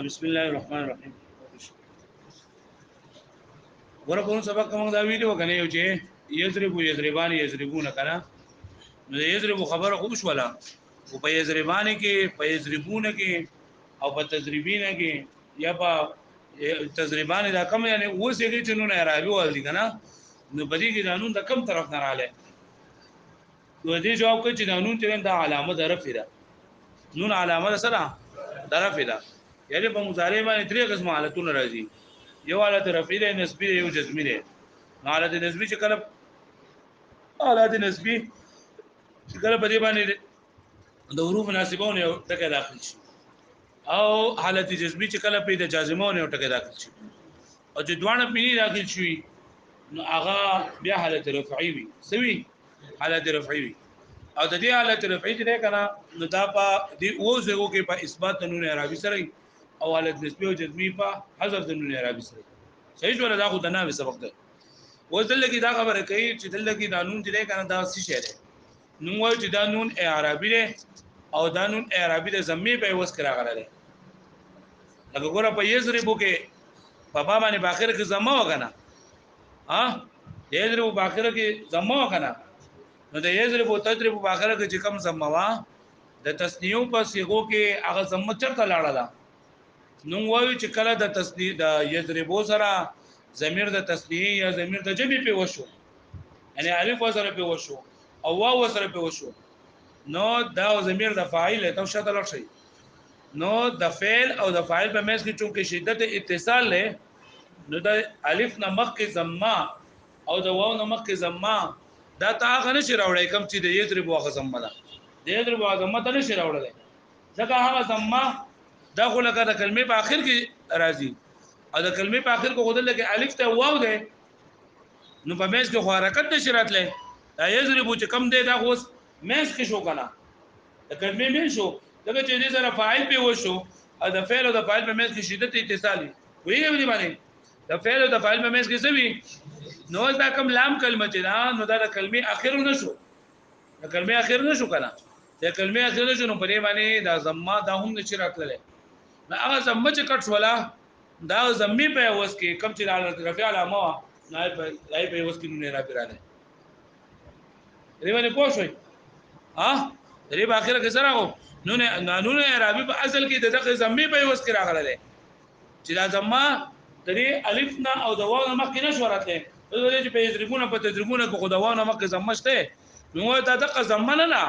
بسم الله الرحمن الرحیم. ورکوم سبق کوم دا ویډیو کنه یو چې یضربان یضربون کنه نو یضرب خبره خوب شولا او په یضربان کې په یضربون کې او په تضریبین کې یا په تضریبان دا کم یعنی اوسېږي چې نو نه راوي ول دي کنه نو بدی کې قانون د کم طرف نه رااله نو دې جواب کوي چې قانون چې دا علامه ظرف ده نون علامه سره ظرف ده یعنی په مضارع باندې درې قسم حالتونه راځي یو حالت رفعی ده نسبی ده یو جزمی ده حالت نسبی چې کله حالت نسبی چې کله په دې باندې د حروف مناسبونه یو ټکی داخل شي او حالت جزمی چې کله په د جازمونه یو ټکی داخل شي او چې دوانه پینې داخل شي نو هغه بیا حالت رفعی وي سوي حالت رفعی وي او د دې حالت رفعی چې ده کنه نو دا په دې اوسه کې په اثبات نون عربي سره او حالت نسبی او جزمی په حذف د نون عربي سره صحیح ولا دا خو د نامه سبق ده وځل کې دا خبره کوي چې دل کې قانون چې کنه دا څه شی ده نو وایي چې دا نون عربي ده او دا نون عربي ده زمي په وس کرا غره لکه ګوره په یضربو کې په بابا باندې باخر کې زما وکنه ها یضربو باخر کې زما وکنه نو د یضربو تضربو باخر کې چې کم زما وا د تسنیو په صيغو کې هغه زما چرته لاړه ده نو وایو چې کله د تسنیه د یضربو سره ضمیر د تسنیه یا ضمیر د جمع په وشو یعنی الف سره په وشو او واو سره په وشو نو دا ضمیر د فاعل ته شته لړ شي نو د فعل او د فاعل په منځ کې چونکه شدت اتصال له نو د الف نه مخ کې ضمه او د واو نه مخ کې ضمه دا تا غنه شي راوړی کوم چې د یضربو غ ضمه ده د یضربو ضمه ته نشي راوړل ځکه هغه ضمه دا خو لکه د کلمې په اخر کې راځي او د کلمې په اخر کې خودل کې الف ته واو ده نو په مېز کې خو حرکت نشي راتله دا یضربو چې کم ده دا خو مېز کې شو کنه د کلمې مې شو دغه چې دې سره فاعل په وشو او د فعل او د فاعل په مېز کې شدت اتصالي ویږي دی باندې د فعل او د فاعل په مېز کې سوي نو دا کم لام کلمه چې دا نو دا د کلمې اخر نشو د کلمې اخر نشو کنه د کلمې اخر نشو نو په دې باندې دا ضمه دا هم نشي راتله نو هغه ضمه چې کټ ولا دا ضمي په وس کې کم چې حالت رفع علامه نه په وس کې نه را پیراله دې باندې پوه شئ ها دې په اخر کې سره غو نون عربي په اصل کې د دغه ضمي په وس کې راغله چې دا ضمه درې الف نه او د واو نه مخکې نشو راته دې چې په تجربونه په تجربونه په خداوانه مخکې ضمه شته نو دا دغه ضمه نه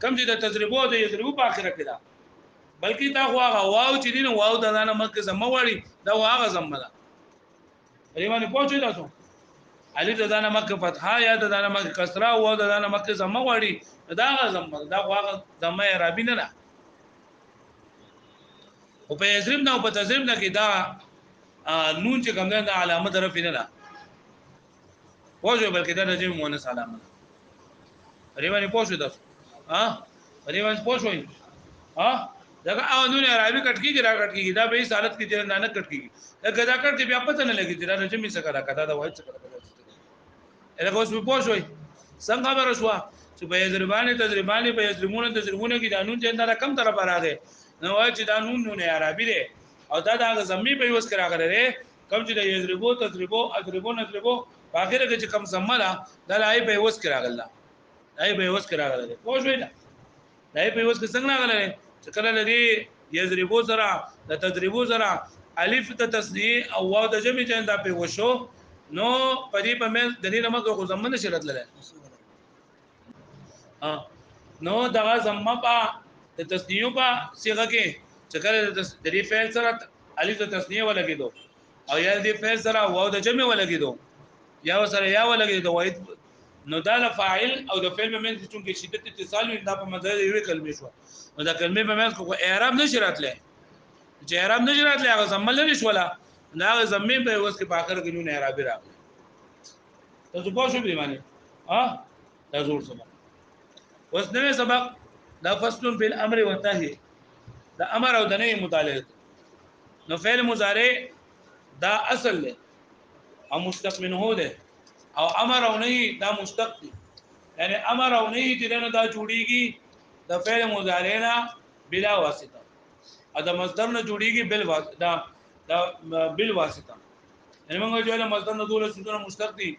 کم چې د تجربو د تجربو په اخر کې دا بلکې دا هغه واو چې دین واو د دانه مکه زمو وړي دا هغه زمو ده ریمانه پوهچې تاسو الف د دانه مکه فتحه یا د دانه مکه کسره او د دانه مکه زمو وړي دا هغه زمو دا هغه زمو عربي نه ده او په یضرب نه او په تضرب نه کې دا نون چې کوم ده علامه طرف نه ده پوهچې بلکې دا د جمع مؤنث علامه ده ریمانه پوهچې تاسو ها ریمانه پوهچې ها دغه او نون عربي کټ کیږي را کټ کیږي دا به حالت کې چې نه کټ کیږي دا غدا کټ بیا پته نه لګي چې دا جمع څه کرا کدا دا وایي څه کرا اله اوس په پوښوي څنګه خبر شو چې په یضربان تضربان په یضربون تضربون کې دا نون چې دا کم طرف راغی نو وایي چې دا نون عربي دی او دا د زمي په یوس کرا غره کم چې د یضربو تضربو اضربون اضربو باخره کې کم سملا دا لای په یوس کرا غلا لای په یوس کرا غلا پوښوي دا لای په یوس کې څنګه غلا چې کله لري یضربو سره د تضربو سره الف ته تسنیه او واو د جمع چنده په وشو نو پدې په مې د دې نمک خو زمنه شرط لره نو دغه زمما په د تسنیه په صيغه کې چې کله د دې فعل سره الف ته تسنیه ولګیدو او یا دې فعل سره واو د جمع ولګیدو یا سره یا ولګیدو وای نو دا فاعل او د فعل په منځ کې چې شدت اتصال وي دا په مدار یوې کلمې شو نو دا کلمې په منځ کې اعراب نشي راتله چې اعراب نشي راتله هغه زمل نه شولا دا زمين په وس کې په اخر کې نون اعراب راغلی تاسو پوه شئ به معنی ها دا زور سبق وس نوې سبق دا فصل بالامر والنهي دا امر او د نهي متعلق نو فعل مضارع دا اصل له او مشتق منه ده او امر او نهي دا مشتق دي یعنی امر او نهي چې دا جوړيږي د فعل مضارع نه بلا واسطه دا مصدر نه جوړیږي بل واسطه دا بل واسطه یعنی موږ چې له مصدر نه دوله سونه مشتق دي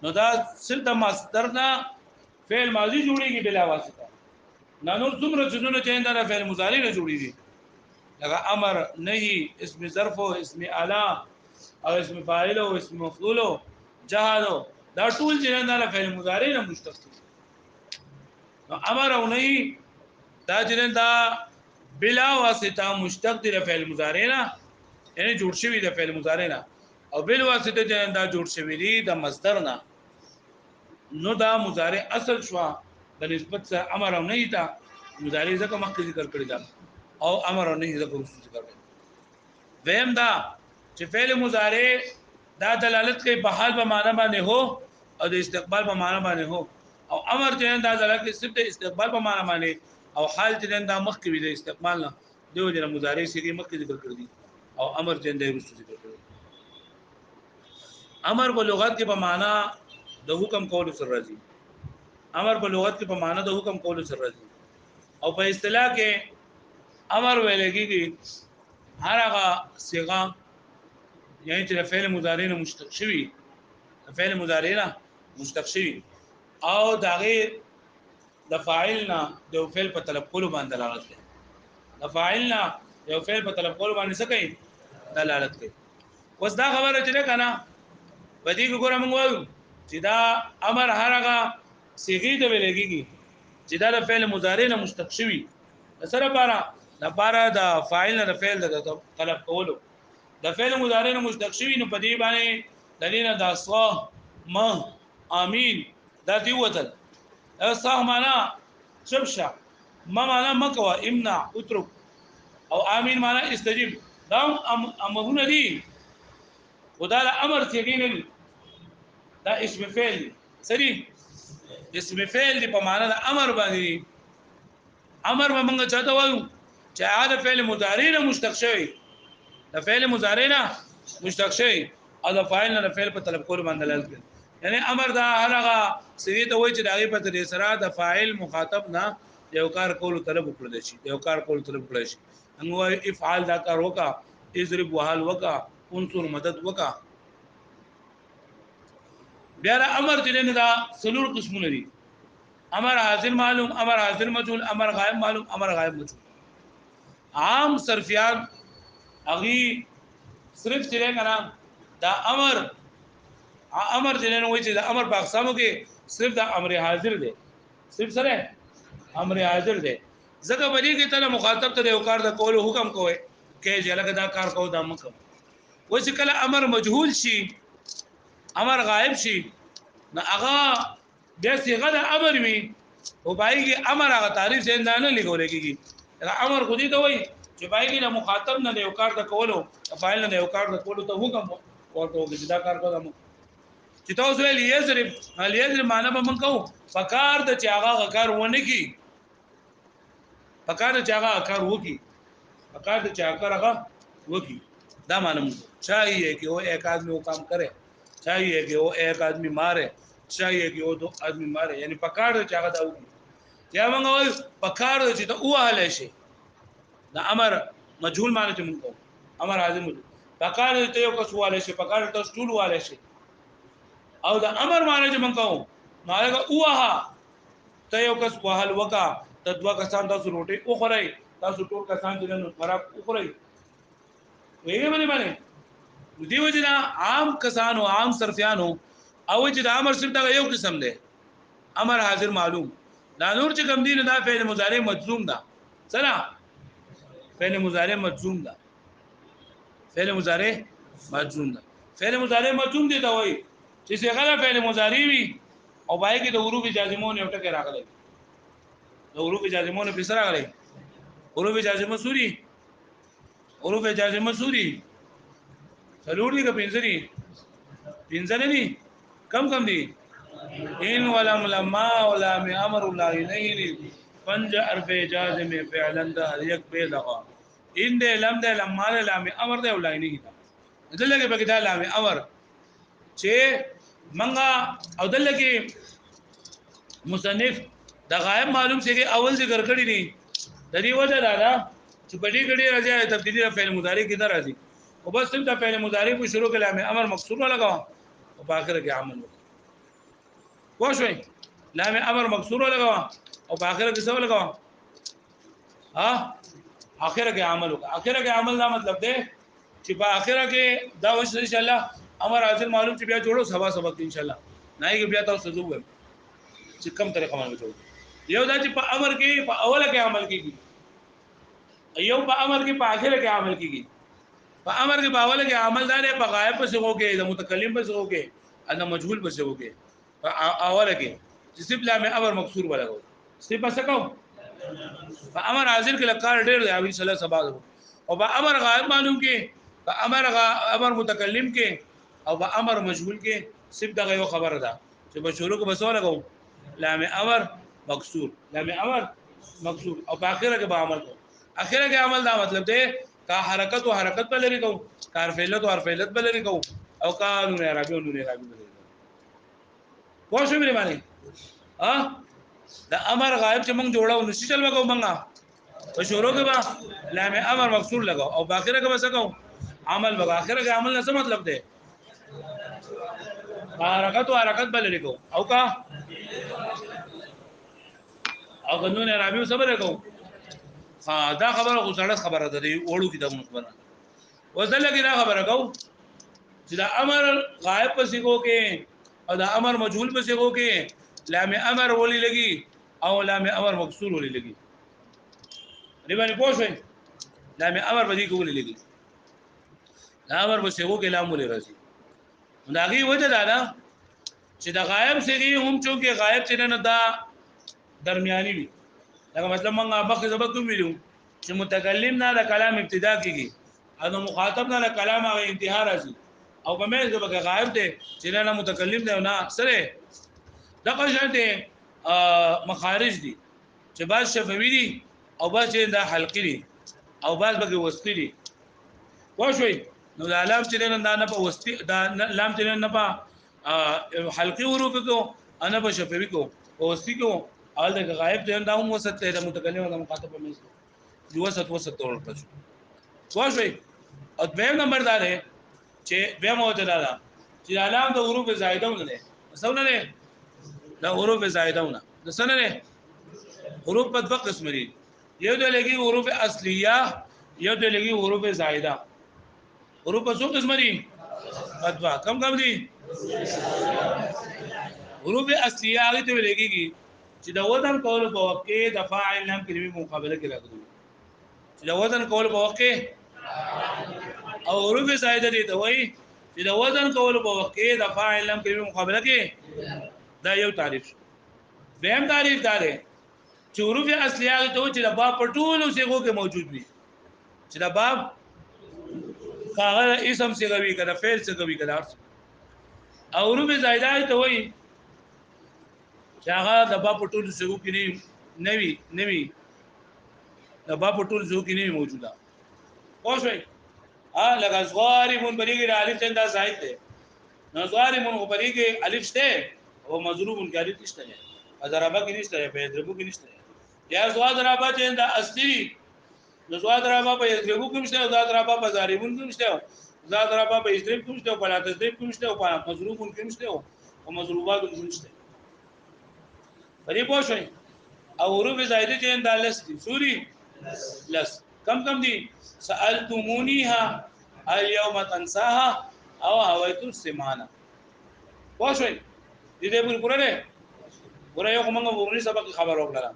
نو دا صرف د مصدر نه فعل ماضی جوړیږي بلا واسطه نه نور څومره څونه چې دا فعل مضارع نه جوړیږي لکه امر نهي اسم ظرف او اسم اعلی او اسم فاعل او اسم مفعول جهاد دا ټول چې دا فعل مضارع نه مشتق دي نو امر او نهي دا چې دا بلا واسطه مشتق دي د فعل مضارع نه یعنی جوړ شوی د فعل مضارع نه او بل واسطه چې دا جوړ شوی دی د مصدر نه نو دا مضارع اصل شو د نسبت سره امر او نهي تا مضارع ځکه مخکې ذکر کړی دا او امر او نهي ذکر ذکر کړی وهم دا چې فعل مضارع دا دلالت کوي په حال په معنا باندې هو او د استقبال په معنا باندې هو او امر چې دا دلالت کوي صرف د استقبال په معنا باندې او حال چې دا مخکې وي د استقبال نه دیو جن مضارع سری مخکې ذکر کړی دي او امر چې دا رسو ذکر کړی امر په لغت کې په معنا د حکم کول سره راځي امر په لغت کې په معنا د حکم کول سره راځي او په اصطلاح کې امر ویل کېږي هر هغه صيغه یعنی چې فعل مضارع نه مشتق شوی فعل مضارع نه مشتق شوی او دغه د فاعل نه د فعل په طلب کولو باندې دلالت کوي د فاعل نه د فعل په طلب کولو باندې څه کوي دلالت کوي اوس دا خبره چې نه کنه بدی ګوره موږ وایو چې دا امر هر هغه صيغه د ویل کېږي چې دا د فعل مضارع نه مشتق شوی سره لپاره د فاعل نه د فعل د طلب کولو د فعل مضارع نه مشتق شوی نو په دې باندې دلیل د اصوا ما امين دا دی وتل اصح معنا شبشا ما معنا مکوا امنع اترك او امين معنا استجب دا امرونه دي ودا امر څنګه نه دا اسم فعل سری اسم فعل دی په معنا د امر باندې امر به موږ چاته وایو چې هغه فعل مضارع نه مشتق شوی د فعل مضارع نه مشتق شوی او د فاعل نه فعل په طلب کول باندې دلالت کوي یعنی امر دا هغه سری ته وایي چې دغه په تر سره د فاعل مخاطب نه یو کار کول طلب وکړل شي یو کار کول طلب وکړل شي موږ افعال دا کار وکا اضرب وحال وکا انصر مدد وکا بیا امر چې دا سلور قسمونه دي امر حاضر معلوم امر حاضر مجهول امر غائب معلوم امر غائب مجهول عام صرفیان اغي صرف چې کنه دا امر چې نه وایي چې دا امر په اقسامو کې صرف دا امر حاضر دی صرف سره امر حاضر دی ځکه باندې کې ته مخاطب ته یو کار د کول حکم کوي کې چې لکه دا کار کو دا مکه و چې کله امر مجهول شي امر غائب شي نو هغه د صيغه د امر وي او باندې امر هغه تعریف څنګه نه لګول کېږي امر خو دې ته وایي چې باندې د مخاطب نه یو کار د کولو فاعل نه یو کار د کولو ته حکم ورته چې دا کار کوم چې تاسو ویل یې معنا به من کوو فکار د چې هغه کار ونه کی فکار د چې هغه کار وکي فکار د چې هغه وکي دا معلوم چاہیے کہ وہ ایک آدمی وہ کام کرے چاہیے کہ وہ ایک آدمی مارے چاہیے کہ وہ دو آدمی مارے یعنی پکار د چاغه دا وکي یا موږ وای پکار د چې ته واله شي دا امر مجهول معنی ته موږ امر حاضر مجهول پکار د ته یو کس واله شي پکار د ټول واله شي او دا امر معنی ته موږ نو هغه وها ته یو کس وهل وکا ته دوا کسان تاسو روټي او خورای تاسو ټول کسان چې نن خراب او خورای ویګه باندې دیو جنا عام کسانو عام صرفیانو او چې د امر صرف دا یو قسم دی امر حاضر معلوم دا نور چې کوم دین دا فعل مضارع مجزوم ده سره فعل مضارع مجزوم ده فعل مضارع مجزوم ده فعل مضارع مجزوم دي دا وایي چې څنګه فعل مضارع وي او پای کې د حروف جازمون یو ټکی راغلی د حروف جازمون په سره راغلی حروف جازمه سوري حروف جازمه سوري څلور دي که پنځه دي پنځه نه دي کم دي ان ولم لما ولا امر الله الیه پنج حرف جازم فعلا ده یک به دغه ان ده لم ده لما لام امر ده الله الیه دلته به کده لام امر چې منګه او دلته مصنف د غائب معلوم څنګه اول ذکر کړی دي د دې وجه دا چې په دې کې ډېر راځي تبدیلی د فعل مضارع کې نه راځي او بس تم ته فعل مضارع په شروع کې لام امر مکسور لگاو او په اخر کې عمل وکړه پوه شئ لام امر مکسور لگاو او په اخر کې څه لگاو ها اخر کې عمل وکړه اخر کې عمل دا مطلب دی چې په اخر کې دا وش ان شاء الله امر حاصل معلوم چې بیا جوړو سبا سبق ان شاء الله نه یې بیا تاسو زو چې کم طریقه باندې وځو یو دا چې په امر کې په اوله کې عمل کیږي یو په امر کې په اخر کې عمل کیږي په امر کې په اوله کې عمل دار په غائب په سغو کې د متکلم په سغو کې ان مجهول په سغو کې په اوله کې چې سب لام امر مکسور ولګو سب څه کو په امر حاضر کې لکار ډېر دی ابي صلی الله سبا او په امر غائب معلوم کې په امر متکلم کې او په امر مجهول کې سب دغه یو خبره ده چې په شروع کې بسو لګو لام امر مکسور لام امر مکسور او په اخر کې به عمل کو اخر کې عمل دا مطلب دی کا حرکت او حرکت په لري کو کار فعلت او فعلت په لري کو او قانون عربي او نون عربي په لري کو شو مې باندې ها دا امر غائب چې موږ جوړاو نشي چل وکاو موږ په شروع کې به لام امر مکسور لگاو او په اخر کې به څه کو عمل به اخر کې عمل نه څه مطلب دی حرکت او حرکت په لري کو او کا او قانون عربي صبر کو ها دا خبره خو سړی خبره ده دی وړو کتابونو خبره وځل کې دا خبره کو چې دا امر غائب په سیګو کې او دا امر مجهول په سیګو کې لام امر ولي لګي او لام امر مکسور ولي لګي دی باندې پوښښ لام امر په دې کې ولي لګي لام امر په سیګو کې لام ولي راځي دا غي وجه دا ده چې دا غائب سیګي هم چونکه غائب چې نه دا درمیاني وي دا مطلب موږ مخکې سبق ویلو چې متکلم نه د کلام ابتدا کیږي او مخاطب نه د کلام هغه انتها راځي او په مې سبق غائب دی چې نه متکلم دی نه سره دغه شانته مخارج دي چې بعض شفوي دي او بعض د حلقي دي او بعض به وسطي دي واښوي نو د علام چې نه په وسطي دا لام چې نه په حلقي حروف کو انا په شفوي کو او وسطي کو اول د غائب ځین دا هم وسط ته د متکلم او مخاطب په منځ کې وسط تور پښو واښوي او دویم نمبر دا دی چې به مو ته دا چې علام د حروف زائدونه نه څونه نه دا حروف زائدونه د څونه نه حروف په دوه قسم دي یو د لګي حروف اصليه یو د لګي حروف زائده حروف په څو قسم دي بدوا کم دي حروف اصليه هغه ته لګيږي چې د وزن کول په وخت کې د فاعل نام کلمې مقابله کې راغلي چې د وزن کول په وخت کې او حروف زائده دي ته وایي چې د وزن کول په وخت کې د فاعل نام کلمې مقابله کې دا یو تعریف شو بهم تعریف دا دی چې حروف اصليه ته چې د باب په ټولو صيغو کې موجود وي چې د باب هغه اسم صيغوي کړه فعل صيغوي کړه او حروف زائده ته وایي چې هغه د باب په ټولو صيغو کې نوي د باب په ټولو صيغو کې نه موجوده اوسوي لکه صغارمون بریګه الف څنګه زائد ده نو صغارمون بریګه الف شته او مضروبون کې الف نشته ده ضربه کې نشته ده په ضربو کې نشته یا صغارابه چې دا اصلي نو صغارابه په ضربو کې نشته او صغارابه په ضاربون کې نشته صغارابه په ضرب کې نشته او په تضرب کې نشته او په مضروبون کې نشته او مضروبات کې نشته پرې پوښښ او حروف زائده چې دا لس دي سوري لس کم دي سالتمونیها اليوم تنساها او هويت السمانه پوښښ دې په پوره ده پوره یو کومه ورني سبق خبر وکړه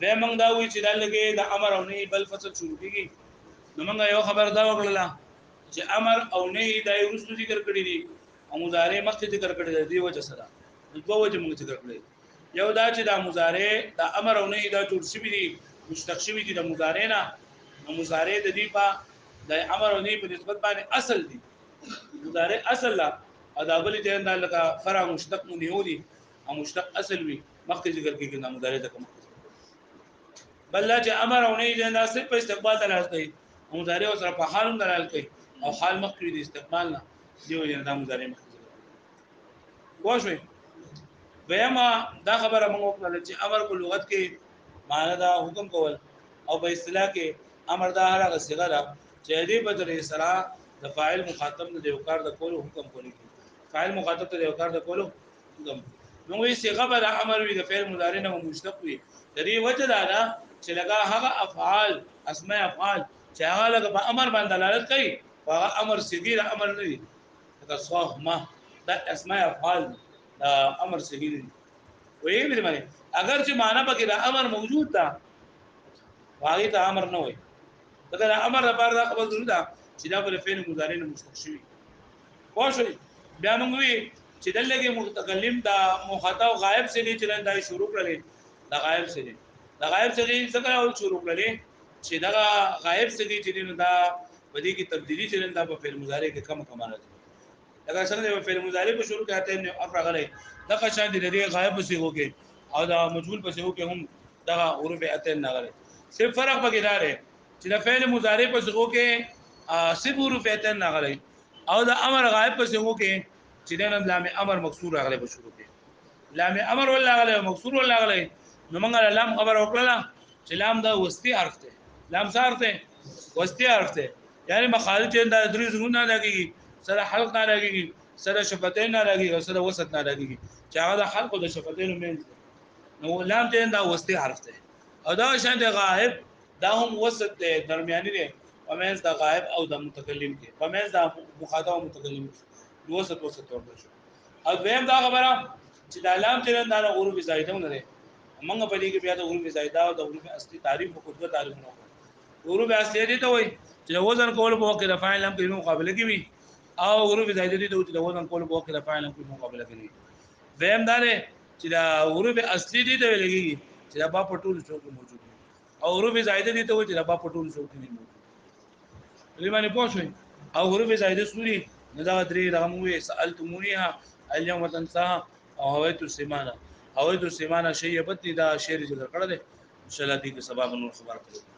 زه موږ دا وی چې دلته د امر او نهي بل فصل شروع کیږي نو موږ یو خبر دا وکړه چې امر او نهي دای ورسره ذکر کړی دي او مضارع مخکې ذکر کړی دی وجه سره دوه وجه موږ ذکر کړی یو دا چې دا مضارع د امر او نهي دا جوړ شوی دي مشتق شوی دي د مضارع نه نو مضارع د دې په د امر او نهي په نسبت باندې اصل دي مضارع اصل لا ادا بل دي دا لکه فرع مشتق منهودي او مشتق اصل وي مخکې ذکر کیږي د مضارع د کوم بل لا چې امر او نهي دا صرف په استقبال دلالت کوي او مضارع سره په حال دلالت کوي او حال مخکې د استقبال نه دی وجه دا مضارع مخکې واښوي بهما دا خبره موږ وکړه چې امر په لغت کې معنی دا حکم کول او په اصطلاح کې امر دا هغه صيغه ده چې دې بدل سره د فاعل مخاطب د یو کار د کولو حکم کوي فاعل مخاطب ته یو کار د کولو حکم نو وی صيغه به د امر وی د فعل مضارع نه مشتق وي د دې وجه دا ده چې لګا هغه افعال اسماء افعال چې هغه لګا په امر باندې دلالت کوي هغه امر صغیر امر نه دي دا صحمه دا اسماء افعال دا امر صغیر دي وی به معنی اگر چې معنا پکې دا امر موجود ده واغې ته امر نه وي دا امر لپاره دا خبر ضروري ده چې دا په فعل مضارع نه مشتق شي واښوي بیا موږ وی چې دلته متکلم دا مخاطب غائب سے دي چې دا شروع کړل دا غائب سے دي دا غائب سے دي څنګه اول شروع کړل چې دا غائب سے دي چې دا بدی کی تبدیلی چې دا په فعل مضارع کې کم کمانه دي دا څنګه په فعل مضارع په شروع کې آتے نه افرغ لري دا قشان دي د غائب سے هوګي او دا مجهول په هوګي هم دا حروف آتے نه غلي صرف فرق پکې دا دی چې د فعل مضارع په صيغو کې صرف حروف آتے نه غلي او د امر غائب په صيغو کې چې د لام امر مکسور راغلی په شروع کې لام امر ولا غلی مکسور ولا غلی نو موږ لام خبر وکړه چې لام دا وسطي حرف دی لام څه حرف دی وسطي حرف دی یعنی مخالف چې دا درې زونه نه لګي سره حلق نه لګي سره شفتین نه لګي او سره وسط نه لګي چې هغه د حلق او د شفتین مینځ نو لام چې دا وسطي حرف دی او دا شان دی غائب دا هم وسط دی درمیاني دی ومنځ د غائب او د متکلم کې ومنځ د مخاطب او متکلم وسط ورته شو او دویم دا خبره چې د علام چې دا غروب زائده نه لري موږ په دې کې بیا د غروب زائده او د غروب اصلي تعریف او خطبه تعریف نه کوو غروب اصلي دي ته وایي چې وزن کول په وخت د فاعل هم په مقابله کې وي او غروب زائده دي ته چې وزن کول په وخت د فاعل هم په مقابله کې وي دویم دا دی چې دا غروب اصلي دي ته لګي چې دا په ټول څوک موجود دي او غروب زائده دي ته وایي چې دا په ټول څوک دي موجود دي لمن پوښوي او غروب زائده سوري دا درې رقموي سالتمونیها اليوم تنساها او هویت السمانه شیبت دا شعر ذکر کړل ان شاء الله دې کې سبب نور خبر کړو